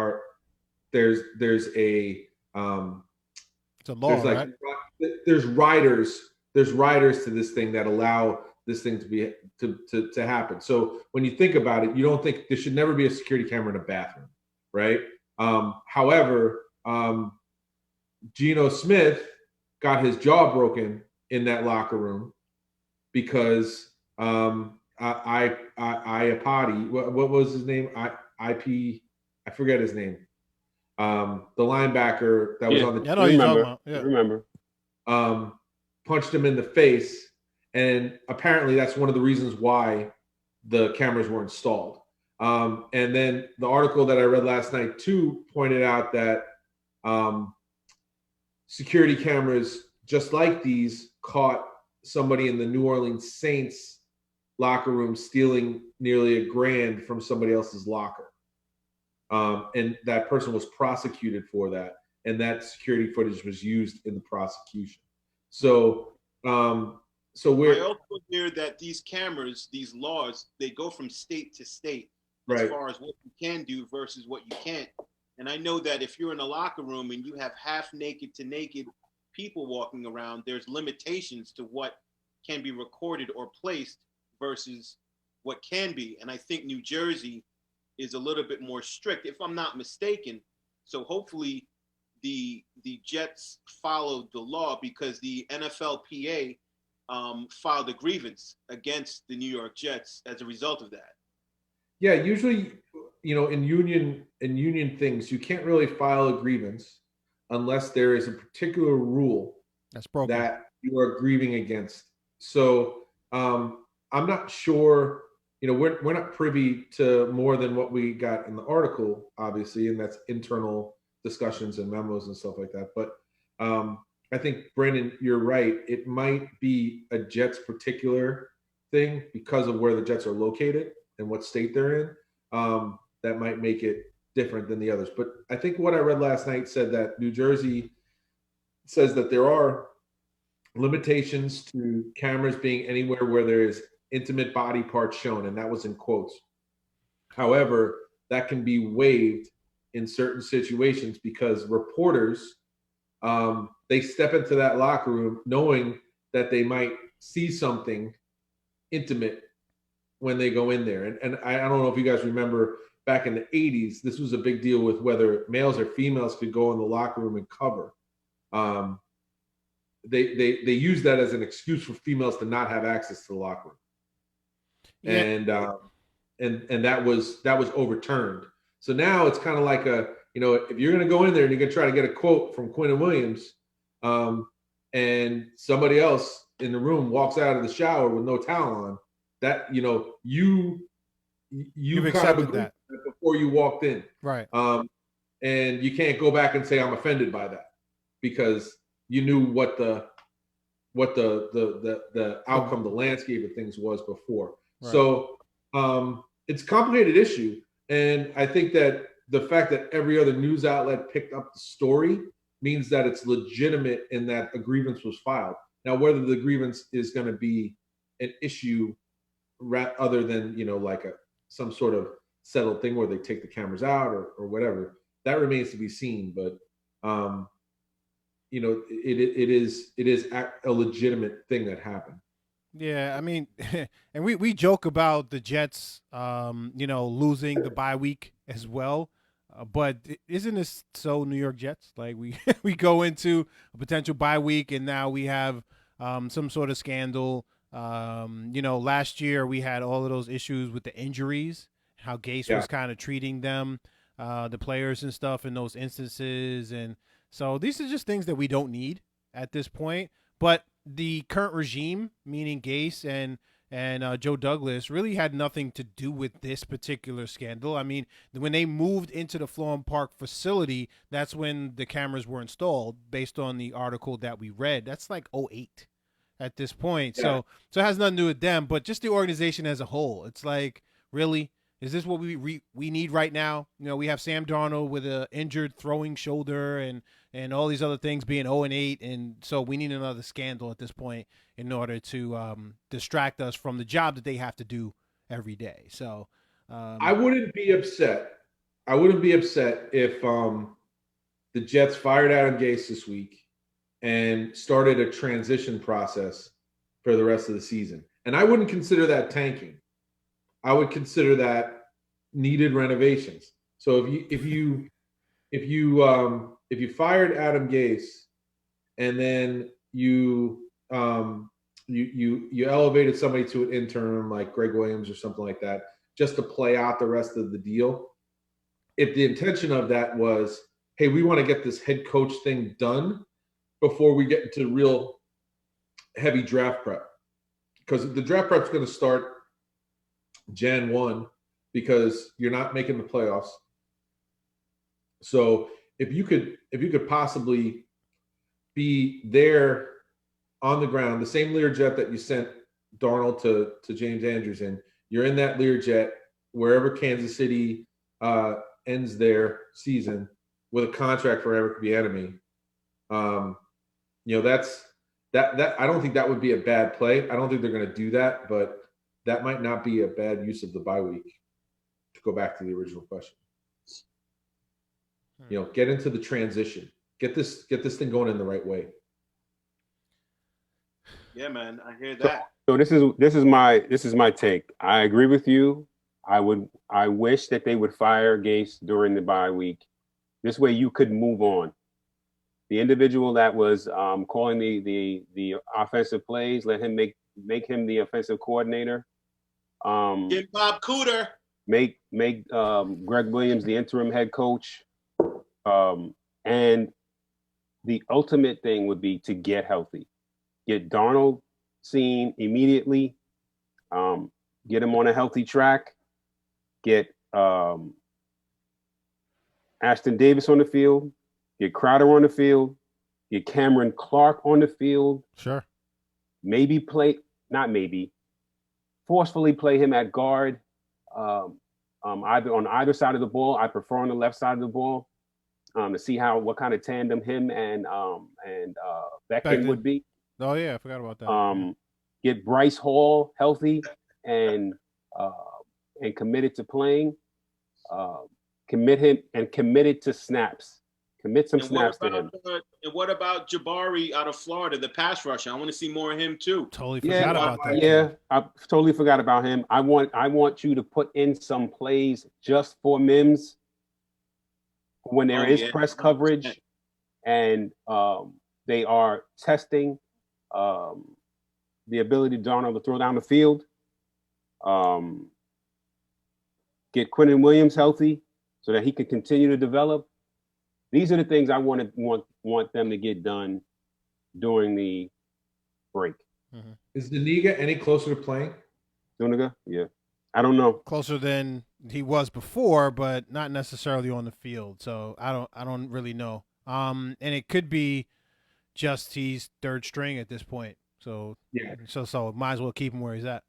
a it's a law, right? There's riders to this thing that allow this thing to happen. So when you think about it, you don't think there should never be a security camera in a bathroom, right? However, Geno Smith got his jaw broken in that locker room because I what was his name? I forget his name. The linebacker that was on the remember. Punched him in the face, and apparently that's one of the reasons why the cameras were installed. And then the article that I read last night too pointed out that security cameras just like these caught somebody in the New Orleans Saints locker room stealing nearly $1,000 from somebody else's locker. And that person was prosecuted for that. And that security footage was used in the prosecution. So I also hear that these cameras, these laws, they go from state to state as right. far as what you can do versus what you can't. And I know that if you're in a locker room and you have half naked to naked people walking around, there's limitations to what can be recorded or placed versus what can be. And I think New Jersey is a little bit more strict, if I'm not mistaken. So hopefully the Jets followed the law, because the NFLPA filed a grievance against the New York Jets as a result of that. Yeah, usually, in union things, you can't really file a grievance unless there is a particular rule that's broken that you are grieving against. So I'm not sure. We're not privy to more than what we got in the article, obviously, and that's internal discussions and memos and stuff like that. But I think, Brandon, you're right. It might be a Jets particular thing because of where the Jets are located and what state they're in. That might make it different than the others. But I think what I read last night said that New Jersey says that there are limitations to cameras being anywhere where there is intimate body parts shown, and that was in quotes. However, that can be waived in certain situations because reporters, they step into that locker room knowing that they might see something intimate when they go in there. And I don't know if you guys remember back in the 80s, this was a big deal with whether males or females could go in the locker room and cover. They use that as an excuse for females to not have access to the locker room. Yeah. And that was overturned. So now it's kind of like if you're going to go in there and you're going to try to get a quote from Quinn and Williams, and somebody else in the room walks out of the shower with no towel on, that you've accepted that before you walked in, right? And you can't go back and say I'm offended by that because you knew what the outcome, the landscape of things was before. Right. So it's a complicated issue, and I think that the fact that every other news outlet picked up the story means that it's legitimate and that a grievance was filed. Now, whether the grievance is going to be an issue other than some sort of settled thing where they take the cameras out or whatever, that remains to be seen. But it is a legitimate thing that happened. Yeah, I mean, and we joke about the Jets, losing the bye week as well. But isn't this so New York Jets? Like we go into a potential bye week and now we have some sort of scandal. Last year we had all of those issues with the injuries, how Gase was kind of treating them, the players and stuff in those instances. And so these are just things that we don't need at this point. But the current regime, meaning Gase and Joe Douglas, really had nothing to do with this particular scandal. I mean, when they moved into the Florham Park facility, that's when the cameras were installed based on the article that we read. That's like 2008 at this point. Yeah. So it has nothing to do with them, but just the organization as a whole. It's like, really? Is this what we need right now? We have Sam Darnold with an injured throwing shoulder and all these other things being 0-8, and so we need another scandal at this point in order to distract us from the job that they have to do every day. So I wouldn't be upset. If the Jets fired Adam Gase this week and started a transition process for the rest of the season. And I wouldn't consider that tanking. I would consider that needed renovations. So if you fired Adam Gase and then you elevated somebody to an interim like Greg Williams or something like that, just to play out the rest of the deal, if the intention of that was, hey, we want to get this head coach thing done before we get into real heavy draft prep, because the draft prep is going to start Jan 1 because you're not making the playoffs. So if you could possibly be there on the ground, the same Learjet that you sent Darnold to James Andrews in, you're in that Learjet wherever Kansas City ends their season with a contract for Eric Bieniemy. That's that. I don't think that would be a bad play. I don't think they're going to do that, but that might not be a bad use of the bye week. To go back to the original question, get into the transition, get this thing going in the right way. Yeah, man, I hear that. So this is my take. I agree with you. I wish that they would fire Gase during the bye week. This way you could move on. The individual that was calling the offensive plays, let him make him the offensive coordinator. Get Bob Cooter. Make Greg Williams the interim head coach. And the ultimate thing would be to get healthy. Get Darnold seen immediately. Get him on a healthy track. Get Ashton Davis on the field. Get Crowder on the field. Get Cameron Clark on the field. Sure. Forcefully play him at guard. Either on either side of the ball. I prefer on the left side of the ball. To see what kind of tandem him and Beckham would be. Oh yeah, I forgot about that. Get Bryce Hall healthy and committed to playing. Committed to snaps. Commit some snaps to him. And what about Jabari out of Florida, the pass rusher? I want to see more of him too. Totally forgot about that. Yeah, I totally forgot about him. I want you to put in some plays just for Mims when there is press coverage, and they are testing the ability of Darnold to throw down the field. Get Quentin Williams healthy so that he can continue to develop. These are the things I want them to get done during the break. Mm-hmm. Is Zuniga any closer to playing? Zuniga? Yeah. I don't know. Closer than he was before, but not necessarily on the field. So I don't really know. And it could be just he's third string at this point. So yeah. So might as well keep him where he's at.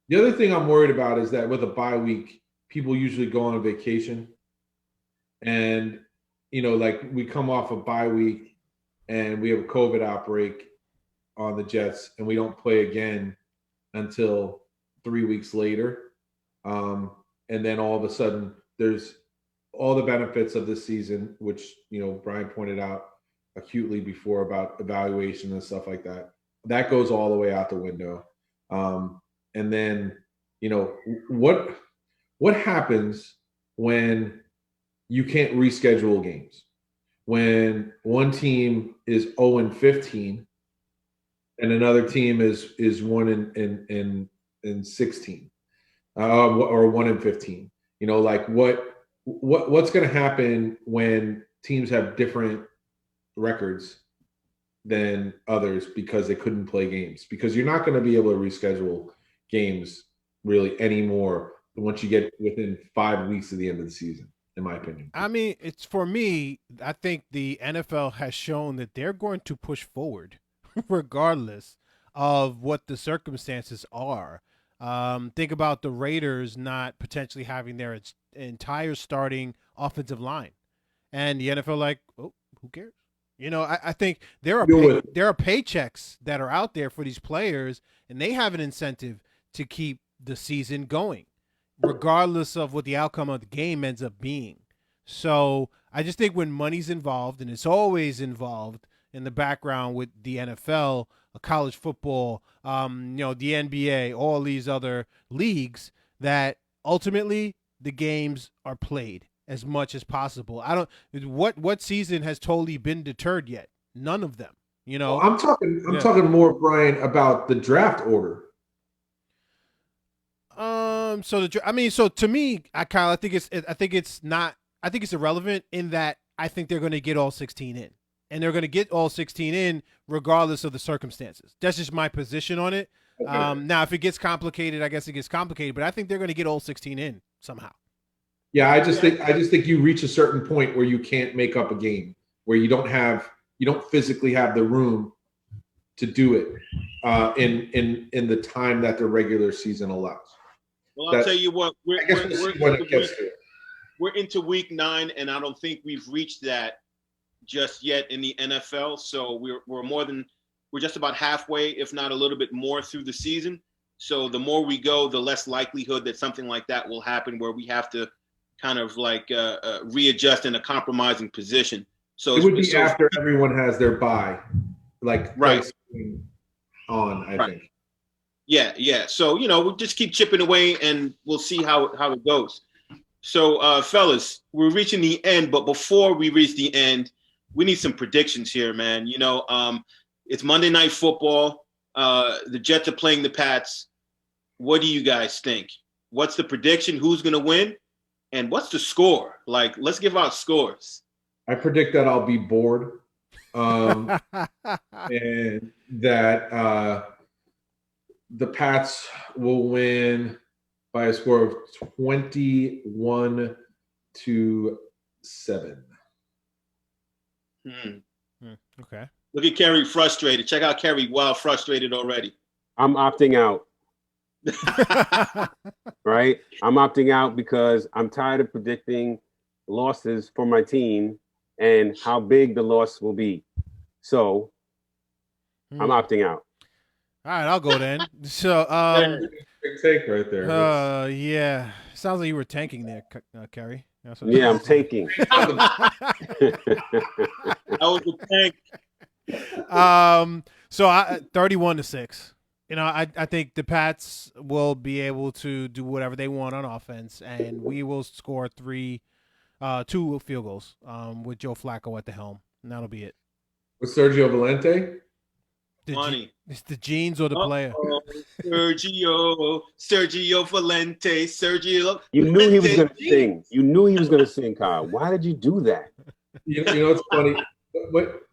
The other thing I'm worried about is that with a bye week, people usually go on a vacation. And, like we come off a bye week and we have a COVID outbreak on the Jets and we don't play again until 3 weeks later. And then all of a sudden there's all the benefits of this season, which, Brian pointed out acutely before about evaluation and stuff like that. That goes all the way out the window. And then, what happens when you can't reschedule games? When one team is 0-15 and another team is 1-16, or 1-15. What's going to happen when teams have different records than others because they couldn't play games? Because you're not going to be able to reschedule games really anymore once you get within 5 weeks of the end of the season, in my opinion. I mean, it's for me, I think the NFL has shown that they're going to push forward regardless of what the circumstances are. Think about the Raiders not potentially having their entire starting offensive line. And the NFL who cares? I think there are paychecks that are out there for these players, and they have an incentive to keep the season going, regardless of what the outcome of the game ends up being. So I just think when money's involved, and it's always involved in the background with the NFL, college football, the NBA, all these other leagues, that ultimately the games are played as much as possible. What season has totally been deterred yet? None of them. Well, I'm talking more, Brian, about the draft order. So to me, Kyle, I think it's irrelevant in that I think they're going to get all 16 in, and they're going to get all 16 in regardless of the circumstances. That's just my position on it. Okay. Now, if it gets complicated, I guess it gets complicated, but I think they're going to get all 16 in somehow. Yeah, I just think you reach a certain point where you can't make up a game, where you don't physically have the room to do it in the time that the regular season allows. Well, I'll tell you what, I guess we'll see when it gets to it. We're into week 9, and I don't think we've reached that just yet in the NFL. So we're just about halfway, if not a little bit more, through the season. So the more we go, the less likelihood that something like that will happen, where we have to kind of like readjust in a compromising position. So it would be after everyone has their bye, like right on. I think. Yeah. So we'll just keep chipping away, and we'll see how it goes. So, fellas, we're reaching the end, but before we reach the end, we need some predictions here, man. It's Monday Night Football. The Jets are playing the Pats. What do you guys think? What's the prediction? Who's going to win? And what's the score? Like, let's give out scores. I predict that I'll be bored, and that the Pats will win by a score of 21-7. Okay. Look at Kerry frustrated. Check out Kerry. Wow, frustrated already. I'm opting out. Right? I'm opting out because I'm tired of predicting losses for my team and how big the loss will be. So I'm opting out. All right, I'll go then. So, big take right there. yeah, sounds like you were tanking there, Kerry. Yeah, I'm tanking. That was a tank. So 31-6. I think the Pats will be able to do whatever they want on offense, and we will score 2 field goals with Joe Flacco at the helm, and that'll be it. With Sergio Valente? It's the genes or the player. Sergio Valente, Sergio. You knew he was going to sing. You knew he was going to sing, Kyle. Why did you do that? You know, it's funny.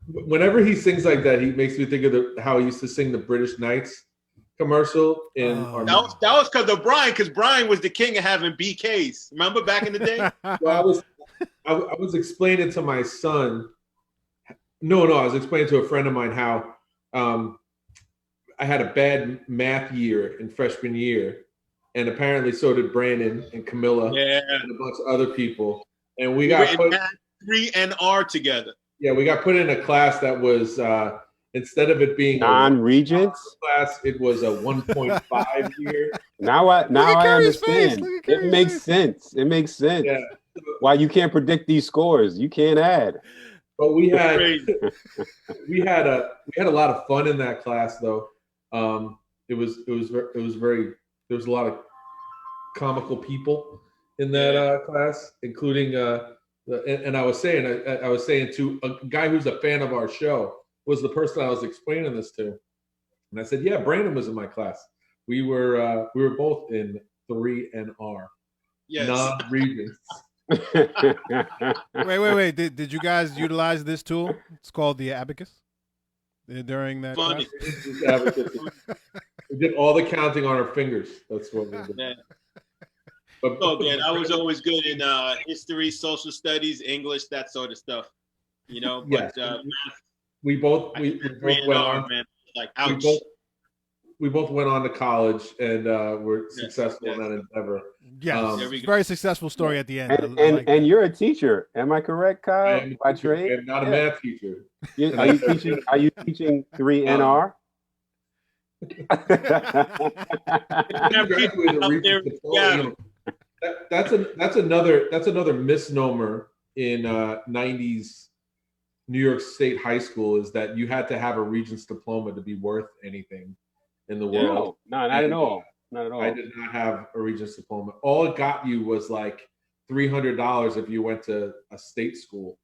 Whenever he sings like that, he makes me think of how he used to sing the British Knights commercial. That was because of Brian, because Brian was the king of having BKs. Remember back in the day? Well, I was explaining to my son. No, I was explaining to a friend of mine how I had a bad math year in freshman year, and apparently so did Brandon and Camilla and a bunch of other people. And we got put 3 and R together. Yeah, we got put in a class that was instead of it being non-regents class, it was a 1.5 year. Now I understand. It makes sense. It makes sense. Yeah. Why you can't predict these scores? You can't add. But we had a lot of fun in that class though. It was very, there was a lot of comical people in that class, including and I was saying to a guy who's a fan of our show, was the person I was explaining this to, and I said, yeah, Brandon was in my class. We were both in 3 and R, non-regents. Wait. Did you guys utilize this tool? It's called the abacus. During that class? We did all the counting on our fingers. That's what we did. Yeah. But I was always good in history, social studies, English, that sort of stuff. But we both went on. Man. Like, ouch. We both went on to college and were successful in that endeavor. Very successful story at the end. And you're a teacher, am I correct, Kyle? By trade, I'm not a math teacher. Are you teaching 3 NR? That's another misnomer in 90s New York State high school, is that you had to have a Regents diploma to be worth anything in the world. No, not at all. Not at all. I did not have a Regents diploma. All it got you was like $300 if you went to a state school.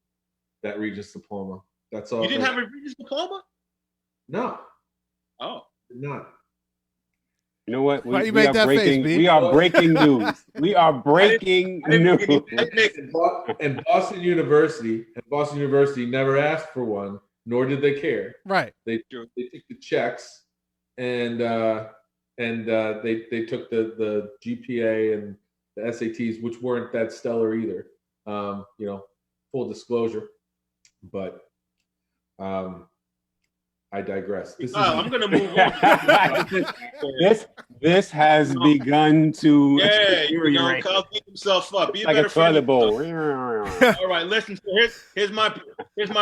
That Regents diploma. That's all. You didn't have a Regents diploma? No. Oh. Did not. You know what? Why you make that face, B? We are breaking news. We are breaking news. And Boston University never asked for one, nor did they care. Right. They took the checks, and they took the GPA the SATs, which weren't that stellar either. Full disclosure, but I digress. I'm going to move on. This has begun to deteriorate. Kyle's beating himself up. Be like a toilet bowl. All right, listen. So here's my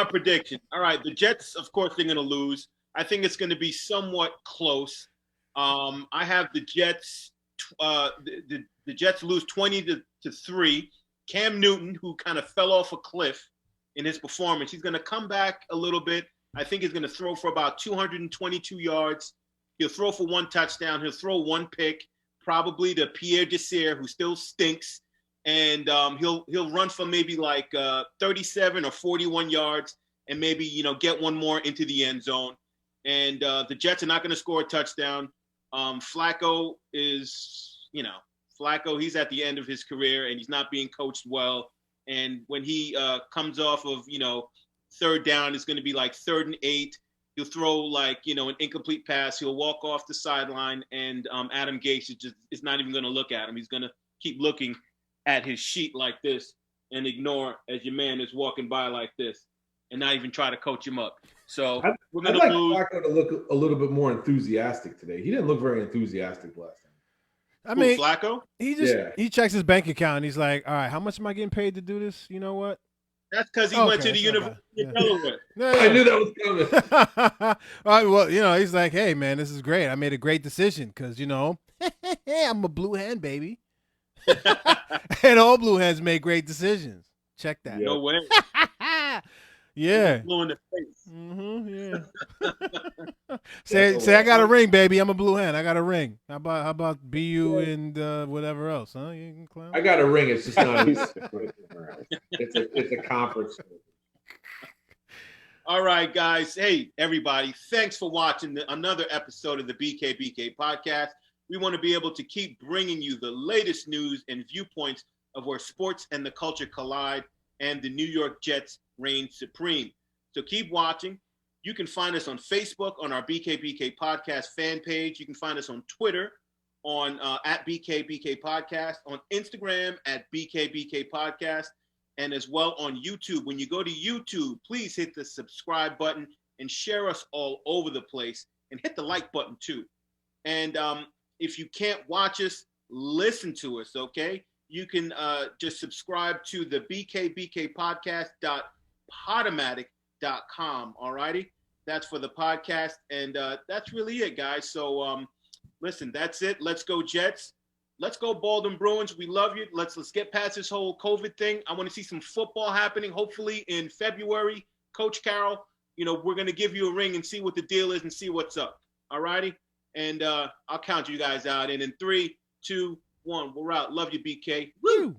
prediction. All right, the Jets, of course, they're going to lose. I think it's going to be somewhat close. I have the Jets. The Jets lose 20-3. Cam Newton, who kind of fell off a cliff in his performance, he's going to come back a little bit. I think he's going to throw for about 222 yards. He'll throw for 1 touchdown. He'll throw 1 pick, probably to Pierre Desir, who still stinks. And he'll run for maybe like 37 or 41 yards and maybe, get one more into the end zone. And the Jets are not going to score a touchdown. Flacco is, Flacco, he's at the end of his career and he's not being coached well. And when he comes off of, 3rd down, it's going to be like 3rd and 8. He'll throw like, an incomplete pass. He'll walk off the sideline and Adam Gase is not even going to look at him. He's going to keep looking at his sheet like this and ignore as your man is walking by like this and not even try to coach him up. So we're going to lose. Flacco to look a little bit more enthusiastic today. He didn't look very enthusiastic last time. I mean, Flacco? He checks his bank account and he's like, all right, how much am I getting paid to do this? You know what? That's because he went to the University of Delaware. Yeah. I knew that was coming. All right, well, he's like, hey, man, this is great. I made a great decision because, I'm a blue hen, baby. And all blue hens make great decisions. Check that. No way. Yeah. Blue in the face. Yeah. say I got a ring, baby. I'm a blue hen. I got a ring. How about BU and whatever else, huh? You can clown? I got a ring. It's just not. It's a conference. All right, guys. Hey, everybody. Thanks for watching another episode of the BKBK podcast. We want to be able to keep bringing you the latest news and viewpoints of where sports and the culture collide and the New York Jets reign supreme. So keep watching. You can find us on Facebook on our BKBK podcast fan page. You can find us on Twitter on at BKBK podcast, on Instagram at BKBK podcast, and as well on YouTube. When you go to YouTube, please hit the subscribe button and share us all over the place and hit the like button too. And if you can't watch us, listen to us, okay? You can just subscribe to the BKBK podcast.podomatic.com, all righty? That's for the podcast, and that's really it, guys. So, listen, that's it. Let's go Jets. Let's go Baldwin Bruins. We love you. Let's get past this whole COVID thing. I want to see some football happening, hopefully in February. Coach Carroll, we're going to give you a ring and see what the deal is and see what's up, all righty? And I'll count you guys out. And in 3, 2, 1, we're out. Love you, BK. Woo!